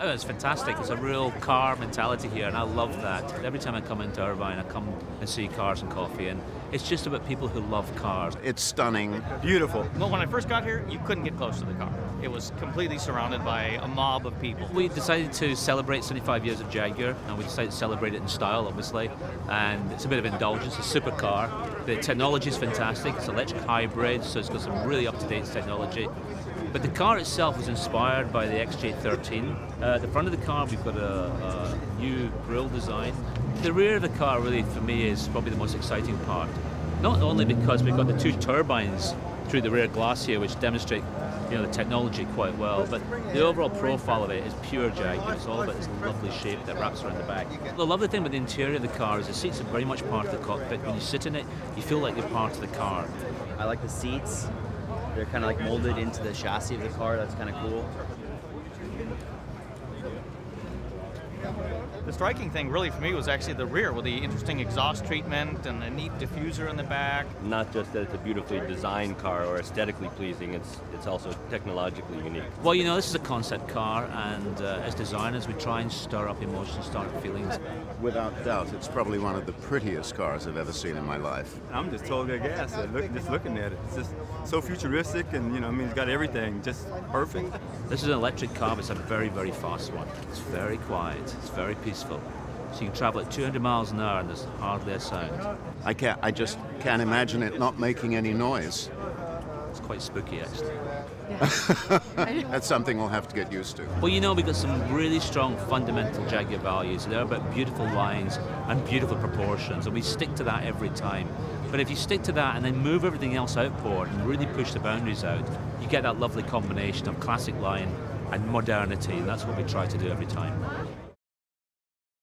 Oh, it's fantastic. It's a real car mentality here, and I love that. Every time I come into Irvine, I come and see Cars and Coffee, and it's just about people who love cars. It's stunning. Beautiful. Well, when I first got here, you couldn't get close to the car. It was completely surrounded by a mob of people. We decided to celebrate 75 years of Jaguar, and we decided to celebrate it in style, obviously, and it's a bit of indulgence. It's a supercar. The technology is fantastic. It's electric hybrid, so it's got some really up-to-date technology. But the car itself was inspired by the XJ13. At the front of the car, we've got a new grille design. The rear of the car, really, for me, is probably the most exciting part. Not only because we've got the two turbines through the rear glass here, which demonstrate the technology quite well, but the overall profile of it is pure Jaguar. It's all about this lovely shape that wraps around the back. The lovely thing with the interior of the car is the seats are very much part of the cockpit. When you sit in it, you feel like you're part of the car. I like the seats. They're kind of like molded into the chassis of the car. That's kind of cool. The striking thing really for me was actually the rear with the interesting exhaust treatment and the neat diffuser in the back. Not just that it's a beautifully designed car or aesthetically pleasing, it's also technologically unique. Well, this is a concept car, and as designers, we try and stir up emotions, stir up feelings. Without doubt, it's probably one of the prettiest cars I've ever seen in my life. I'm just totally aghast just looking at it. It's just so futuristic, and it's got everything just perfect. This is an electric car, but it's a very, very fast one. It's very quiet. It's very peaceful. So you can travel at 200 miles an hour and there's hardly a sound. I just can't imagine it not making any noise. It's quite spooky, actually. That's something we'll have to get used to. Well, we've got some really strong fundamental Jaguar values. They're about beautiful lines and beautiful proportions, and we stick to that every time. But if you stick to that and then move everything else outboard and really push the boundaries out, you get that lovely combination of classic line and modernity, and that's what we try to do every time.